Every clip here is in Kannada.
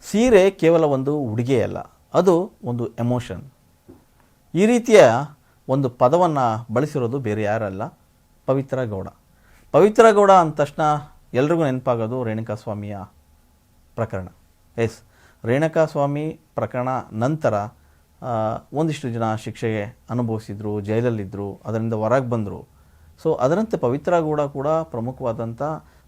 ಸೀರೆ ಕೇವಲ ಒಂದು ಉಡುಗೆಯಲ್ಲ, ಅದು ಒಂದು ಎಮೋಷನ್. ಈ ರೀತಿಯ ಒಂದು ಪದವನ್ನು ಬಳಸಿರೋದು ಬೇರೆ ಯಾರಲ್ಲ, ಪವಿತ್ರ ಗೌಡ. ಪವಿತ್ರ ಗೌಡ ಅಂದ ತಕ್ಷಣ ಎಲ್ರಿಗೂ ನೆನಪಾಗೋದು ರೇಣುಕಾಸ್ವಾಮಿಯ ಪ್ರಕರಣ. ಎಸ್, ರೇಣುಕಾಸ್ವಾಮಿ ಪ್ರಕರಣ ನಂತರ ಒಂದಿಷ್ಟು ಜನ ಶಿಕ್ಷೆಗೆ ಅನುಭವಿಸಿದರು, ಜೈಲಲ್ಲಿದ್ದರು, ಅದರಿಂದ ಹೊರಗೆ ಬಂದರು. ಸೊ ಅದರಂತೆ ಪವಿತ್ರ ಗೌಡ ಕೂಡ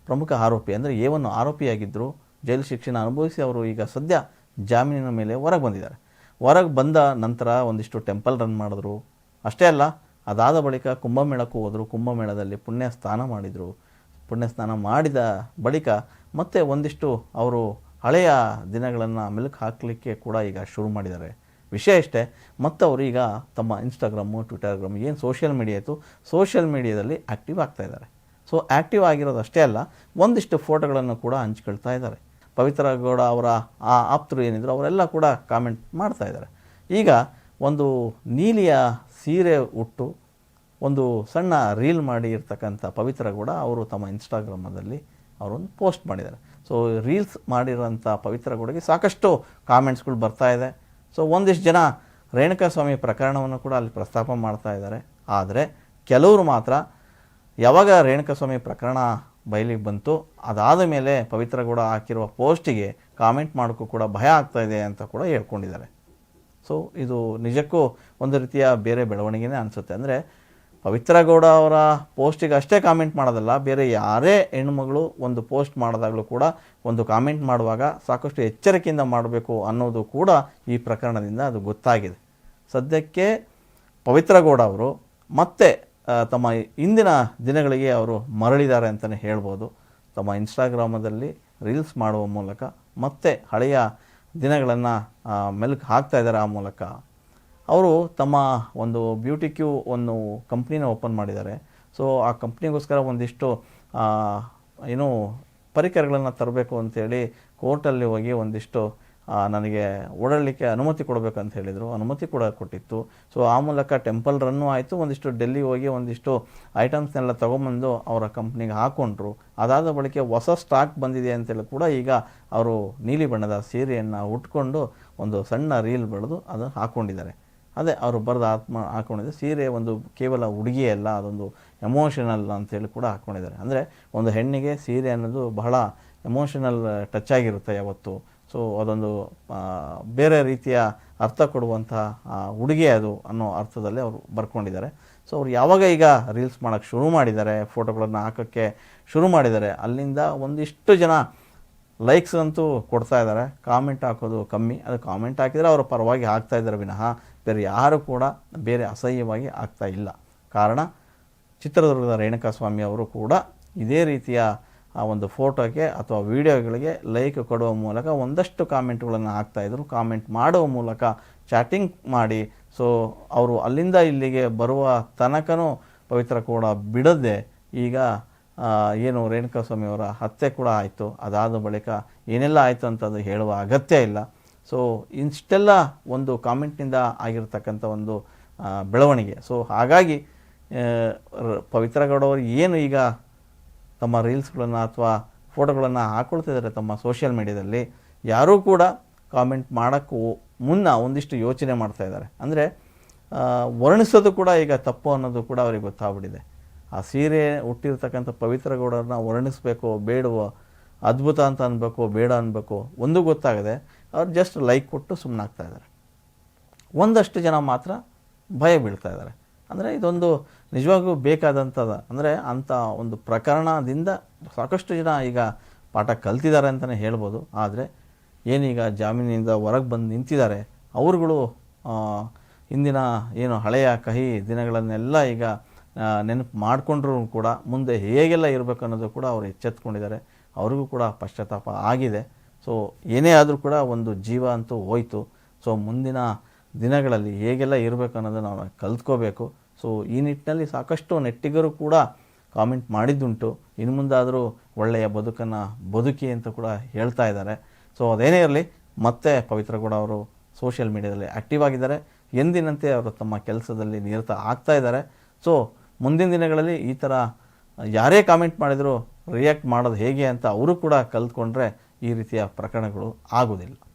ಪ್ರಮುಖ ಆರೋಪಿ, ಅಂದರೆ ಏವನ್ನು ಆರೋಪಿಯಾಗಿದ್ದರು. ಜೈಲು ಶಿಕ್ಷೆನ ಅನುಭವಿಸಿ ಅವರು ಈಗ ಸದ್ಯ ಜಾಮೀನಿನ ಮೇಲೆ ಹೊರಗೆ ಬಂದಿದ್ದಾರೆ. ಹೊರಗೆ ಬಂದ ನಂತರ ಒಂದಿಷ್ಟು ಟೆಂಪಲ್ ರನ್ ಮಾಡಿದ್ರು. ಅಷ್ಟೇ ಅಲ್ಲ, ಅದಾದ ಬಳಿಕ ಕುಂಭಮೇಳಕ್ಕೂ ಹೋದರು. ಕುಂಭಮೇಳದಲ್ಲಿ ಪುಣ್ಯ ಸ್ನಾನ ಮಾಡಿದ ಬಳಿಕ ಮತ್ತೆ ಒಂದಿಷ್ಟು ಅವರು ಹಳೆಯ ದಿನಗಳನ್ನು ಮೆಲುಕು ಹಾಕಲಿಕ್ಕೆ ಕೂಡ ಈಗ ಶುರು ಮಾಡಿದ್ದಾರೆ. ವಿಷಯ ಇಷ್ಟೇ, ಮತ್ತು ಅವರು ಈಗ ತಮ್ಮ ಇನ್ಸ್ಟಾಗ್ರಾಮು, ಟ್ವಿಟರ್ಗ್ರಾಮ್ ಏನು ಸೋಷಿಯಲ್ ಮೀಡಿಯಾ ಇತ್ತು, ಸೋಷಿಯಲ್ ಮೀಡಿಯಾದಲ್ಲಿ ಆ್ಯಕ್ಟಿವ್ ಆಗ್ತಾಯಿದ್ದಾರೆ. ಸೊ ಆ್ಯಕ್ಟಿವ್ ಆಗಿರೋದು ಅಷ್ಟೇ ಅಲ್ಲ, ಒಂದಿಷ್ಟು ಫೋಟೋಗಳನ್ನು ಕೂಡ ಹಂಚ್ಕೊಳ್ತಾ ಇದ್ದಾರೆ. ಪವಿತ್ರ ಗೌಡ ಅವರ ಆ ಆಪ್ತರು ಏನಿದ್ರು ಅವರೆಲ್ಲ ಕೂಡ ಕಾಮೆಂಟ್ ಮಾಡ್ತಾ ಇದ್ದಾರೆ. ಈಗ ಒಂದು ನೀಲಿಯ ಸೀರೆ ಉಟ್ಟು ಒಂದು ಸಣ್ಣ ರೀಲ್ ಮಾಡಿ ಇರ್ತಕ್ಕಂಥ ಪವಿತ್ರ ಗೌಡ ಅವರು ತಮ್ಮ ಇನ್ಸ್ಟಾಗ್ರಾಮದಲ್ಲಿ ಅವರೊಂದು ಪೋಸ್ಟ್ ಮಾಡಿದ್ದಾರೆ. ಸೊ ರೀಲ್ಸ್ ಮಾಡಿರೋಂಥ ಪವಿತ್ರ ಗೌಡಗೆ ಸಾಕಷ್ಟು ಕಾಮೆಂಟ್ಸ್ಗಳು ಬರ್ತಾ ಇದೆ. ಸೊ ಒಂದಿಷ್ಟು ಜನ ರೇಣುಕಾಸ್ವಾಮಿ ಪ್ರಕರಣವನ್ನು ಕೂಡ ಅಲ್ಲಿ ಪ್ರಸ್ತಾಪ ಮಾಡ್ತಾ ಇದ್ದಾರೆ. ಆದರೆ ಕೆಲವರು ಮಾತ್ರ ಯಾವಾಗ ರೇಣುಕಾಸ್ವಾಮಿ ಪ್ರಕರಣ ಬಯಲಿಗೆ ಬಂತು, ಅದಾದ ಮೇಲೆ ಪವಿತ್ರ ಗೌಡ ಹಾಕಿರುವ ಪೋಸ್ಟಿಗೆ ಕಾಮೆಂಟ್ ಮಾಡೋಕ್ಕೂ ಕೂಡ ಭಯ ಆಗ್ತಾ ಇದೆ ಅಂತ ಕೂಡ ಹೇಳ್ಕೊಂಡಿದ್ದಾರೆ. ಸೊ ಇದು ನಿಜಕ್ಕೂ ಒಂದು ರೀತಿಯ ಬೇರೆ ಬೆಳವಣಿಗೆನೇ ಅನಿಸುತ್ತೆ. ಅಂದರೆ ಪವಿತ್ರ ಗೌಡ ಅವರ ಪೋಸ್ಟಿಗೆ ಅಷ್ಟೇ ಕಾಮೆಂಟ್ ಮಾಡೋದಲ್ಲ, ಬೇರೆ ಯಾರೇ ಹೆಣ್ಣುಮಗಳು ಒಂದು ಪೋಸ್ಟ್ ಮಾಡಿದಾಗಲೂ ಕೂಡ ಒಂದು ಕಾಮೆಂಟ್ ಮಾಡುವಾಗ ಸಾಕಷ್ಟು ಎಚ್ಚರಿಕೆಯಿಂದ ಮಾಡಬೇಕು ಅನ್ನೋದು ಕೂಡ ಈ ಪ್ರಕರಣದಿಂದ ಅದು ಗೊತ್ತಾಗಿದೆ. ಸದ್ಯಕ್ಕೆ ಪವಿತ್ರ ಗೌಡ ಅವರು ಮತ್ತೆ ತಮ್ಮ ಇಂದಿನ ದಿನಗಳಿಗೆ ಅವರು ಮರಳಿದ್ದಾರೆ ಅಂತಲೇ ಹೇಳ್ಬೋದು. ತಮ್ಮ ಇನ್ಸ್ಟಾಗ್ರಾಮದಲ್ಲಿ ರೀಲ್ಸ್ ಮಾಡುವ ಮೂಲಕ ಮತ್ತೆ ಹಳೆಯ ದಿನಗಳನ್ನು ಮೆಲುಕು ಹಾಕ್ತಾ ಇದ್ದಾರೆ. ಆ ಮೂಲಕ ಅವರು ತಮ್ಮ ಒಂದು ಬ್ಯೂಟಿ ಕ್ಯೂ ಒಂದು ಕಂಪ್ನಿನ ಓಪನ್ ಮಾಡಿದ್ದಾರೆ. ಸೊ ಆ ಕಂಪ್ನಿಗೋಸ್ಕರ ಒಂದಿಷ್ಟು ಏನು ಪರಿಕರಗಳನ್ನು ತರಬೇಕು ಅಂಥೇಳಿ ಕೋರ್ಟಲ್ಲಿ ಹೋಗಿ ಒಂದಿಷ್ಟು ನನಗೆ ಓಡಾಡಲಿಕ್ಕೆ ಅನುಮತಿ ಕೊಡಬೇಕಂತ ಹೇಳಿದರು. ಅನುಮತಿ ಕೂಡ ಕೊಟ್ಟಿತ್ತು. ಸೊ ಆ ಮೂಲಕ ಟೆಂಪಲ್ ರನ್ನೂ ಆಯಿತು. ಒಂದಿಷ್ಟು ಡೆಲ್ಲಿ ಹೋಗಿ ಒಂದಿಷ್ಟು ಐಟಮ್ಸ್ನೆಲ್ಲ ತೊಗೊಂಬಂದು ಅವರ ಕಂಪ್ನಿಗೆ ಹಾಕ್ಕೊಂಡ್ರು. ಅದಾದ ಬಳಿಕ ಹೊಸ ಸ್ಟಾಕ್ ಬಂದಿದೆ ಅಂತೇಳಿ ಕೂಡ ಈಗ ಅವರು ನೀಲಿ ಬಣ್ಣದ ಸೀರೆಯನ್ನು ಉಟ್ಕೊಂಡು ಒಂದು ಸಣ್ಣ ರೀಲ್ ಬರೆದು ಅದನ್ನು ಹಾಕ್ಕೊಂಡಿದ್ದಾರೆ. ಅದೇ ಅವರು ಬರೆದು ಹಾಕ್ಕೊಂಡಿದ್ದಾರೆ. ಸೀರೆ ಒಂದು ಕೇವಲ ಉಡುಗೆಯಲ್ಲ, ಅದೊಂದು ಎಮೋಷನಲ್ ಅಂತೇಳಿ ಕೂಡ ಹಾಕ್ಕೊಂಡಿದ್ದಾರೆ. ಅಂದರೆ ಒಂದು ಹೆಣ್ಣಿಗೆ ಸೀರೆ ಅನ್ನೋದು ಬಹಳ ಎಮೋಷನಲ್ ಟಚ್ ಆಗಿರುತ್ತೆ ಯಾವತ್ತು. ಸೊ ಅದೊಂದು ಬೇರೆ ರೀತಿಯ ಅರ್ಥ ಕೊಡುವಂಥ ಉಡುಗೆ ಅದು ಅನ್ನೋ ಅರ್ಥದಲ್ಲಿ ಅವರು ಬರ್ಕೊಂಡಿದ್ದಾರೆ. ಸೊ ಅವ್ರು ಯಾವಾಗ ಈಗ ರೀಲ್ಸ್ ಮಾಡೋಕ್ಕೆ ಶುರು ಮಾಡಿದ್ದಾರೆ, ಫೋಟೋಗಳನ್ನು ಹಾಕೋಕ್ಕೆ ಶುರು ಮಾಡಿದ್ದಾರೆ, ಅಲ್ಲಿಂದ ಒಂದಿಷ್ಟು ಜನ ಲೈಕ್ಸ್ ಅಂತೂ ಕೊಡ್ತಾ ಇದ್ದಾರೆ. ಕಾಮೆಂಟ್ ಹಾಕೋದು ಕಮ್ಮಿ. ಅದು ಕಾಮೆಂಟ್ ಹಾಕಿದರೆ ಅವರ ಪರವಾಗಿ ಹಾಕ್ತಾ ಇದ್ದಾರೆ ವಿನಃ ಬೇರೆ ಯಾರು ಕೂಡ ಬೇರೆ ಅಸಹ್ಯವಾಗಿ ಆಗ್ತಾ ಇಲ್ಲ. ಕಾರಣ ಚಿತ್ರದುರ್ಗದ ರೇಣುಕಾಸ್ವಾಮಿ ಅವರು ಕೂಡ ಇದೇ ರೀತಿಯ ಆ ಒಂದು ಫೋಟೋಗೆ ಅಥವಾ ವಿಡಿಯೋಗಳಿಗೆ ಲೈಕ್ ಕೊಡುವ ಮೂಲಕ ಒಂದಷ್ಟು ಕಾಮೆಂಟ್ಗಳನ್ನು ಹಾಕ್ತಾಯಿದ್ರು. ಕಾಮೆಂಟ್ ಮಾಡುವ ಮೂಲಕ ಚಾಟಿಂಗ್ ಮಾಡಿ ಸೊ ಅವರು ಅಲ್ಲಿಂದ ಇಲ್ಲಿಗೆ ಬರುವ ತನಕನೂ ಪವಿತ್ರ ಕೂಡ ಬಿಡದೆ ಈಗ ಏನು ರೇಣುಕಾಸ್ವಾಮಿ ಅವರ ಹತ್ಯೆ ಕೂಡ ಆಯಿತು. ಅದಾದ ಬಳಿಕ ಏನೆಲ್ಲ ಆಯಿತು ಅಂತ ಅದು ಹೇಳುವ ಅಗತ್ಯ ಇಲ್ಲ. ಸೊ ಇಷ್ಟೆಲ್ಲ ಒಂದು ಕಾಮೆಂಟ್ನಿಂದ ಆಗಿರ್ತಕ್ಕಂಥ ಒಂದು ಬೆಳವಣಿಗೆ. ಸೊ ಹಾಗಾಗಿ ಪವಿತ್ರ ಗೌಡ ಅವರು ಏನು ಈಗ ತಮ್ಮ ರೀಲ್ಸ್ಗಳನ್ನು ಅಥವಾ ಫೋಟೋಗಳನ್ನು ಹಾಕ್ಕೊಳ್ತಿದ್ದಾರೆ ತಮ್ಮ ಸೋಷಿಯಲ್ ಮೀಡಿಯಾದಲ್ಲಿ, ಯಾರೂ ಕೂಡ ಕಾಮೆಂಟ್ ಮಾಡೋಕ್ಕೂ ಮುನ್ನ ಒಂದಿಷ್ಟು ಯೋಚನೆ ಮಾಡ್ತಾಯಿದ್ದಾರೆ. ಅಂದರೆ ವರ್ಣಿಸೋದು ಕೂಡ ಈಗ ತಪ್ಪು ಅನ್ನೋದು ಕೂಡ ಅವರಿಗೆ ಗೊತ್ತಾಗ್ಬಿಟ್ಟಿದೆ. ಆ ಸೀರೆ ಹುಟ್ಟಿರ್ತಕ್ಕಂಥ ಪವಿತ್ರ ಗೌಡರನ್ನ ವರ್ಣಿಸಬೇಕೋ ಬೇಡವೋ, ಅದ್ಭುತ ಅಂತ ಅನ್ಬೇಕು ಬೇಡ ಅನ್ಬೇಕು ಒಂದು ಗೊತ್ತಾಗದೆ ಅವ್ರು ಜಸ್ಟ್ ಲೈಕ್ ಕೊಟ್ಟು ಸುಮ್ಮನಾಗ್ತಾ ಇದ್ದಾರೆ. ಒಂದಷ್ಟು ಜನ ಮಾತ್ರ ಭಯ ಬೀಳ್ತಾ ಇದ್ದಾರೆ. ಅಂದರೆ ಇದೊಂದು ನಿಜವಾಗೂ ಬೇಕಾದಂಥದ್ದು. ಅಂದರೆ ಅಂಥ ಒಂದು ಪ್ರಕರಣದಿಂದ ಸಾಕಷ್ಟು ಜನ ಈಗ ಪಾಠ ಕಲ್ತಿದ್ದಾರೆ ಅಂತಲೇ ಹೇಳ್ಬೋದು. ಆದರೆ ಏನೀಗ ಜಾಮೀನಿಂದ ಹೊರಗೆ ಬಂದು ನಿಂತಿದ್ದಾರೆ ಅವರುಗಳು ಇಂದಿನ ಏನು ಹಳೆಯ ಕಹಿ ದಿನಗಳನ್ನೆಲ್ಲ ಈಗ ನೆನಪು ಮಾಡಿಕೊಂಡ್ರೂ ಕೂಡ ಮುಂದೆ ಹೇಗೆಲ್ಲ ಇರಬೇಕು ಅನ್ನೋದು ಕೂಡ ಅವರು ಎಚ್ಚೆತ್ಕೊಂಡಿದ್ದಾರೆ. ಅವ್ರಿಗೂ ಕೂಡ ಪಶ್ಚಾತ್ತಾಪ ಆಗಿದೆ. ಸೊ ಏನೇ ಆದರೂ ಕೂಡ ಒಂದು ಜೀವ ಅಂತೂ ಹೋಯಿತು. ಸೊ ಮುಂದಿನ ದಿನಗಳಲ್ಲಿ ಹೇಗೆಲ್ಲ ಇರಬೇಕು ಅನ್ನೋದನ್ನು ನಾವು ಕಲ್ತ್ಕೋಬೇಕು. ಸೊ ಈ ನಿಟ್ಟಿನಲ್ಲಿ ಸಾಕಷ್ಟು ನೆಟ್ಟಿಗರು ಕೂಡ ಕಾಮೆಂಟ್ ಮಾಡಿದ್ದುಂಟು. ಇನ್ನು ಮುಂದಾದರೂ ಒಳ್ಳೆಯ ಬದುಕನ್ನು ಬದುಕಿ ಅಂತ ಕೂಡ ಹೇಳ್ತಾ ಇದ್ದಾರೆ. ಸೊ ಅದೇನೇ ಇರಲಿ, ಮತ್ತೆ ಪವಿತ್ರ ಗೌಡ ಅವರು ಸೋಷಿಯಲ್ ಮೀಡಿಯಾದಲ್ಲಿ ಆ್ಯಕ್ಟಿವ್ ಆಗಿದ್ದಾರೆ. ಎಂದಿನಂತೆ ಅವರು ತಮ್ಮ ಕೆಲಸದಲ್ಲಿ ನಿರತ ಆಗ್ತಾ ಇದ್ದಾರೆ. ಸೊ ಮುಂದಿನ ದಿನಗಳಲ್ಲಿ ಈ ಥರ ಯಾರೇ ಕಾಮೆಂಟ್ ಮಾಡಿದರೂ ರಿಯಾಕ್ಟ್ ಮಾಡೋದು ಹೇಗೆ ಅಂತ ಅವರು ಕೂಡ ಕಲ್ತ್ಕೊಂಡ್ರೆ ಈ ರೀತಿಯ ಪ್ರಕರಣಗಳು ಆಗುವುದಿಲ್ಲ.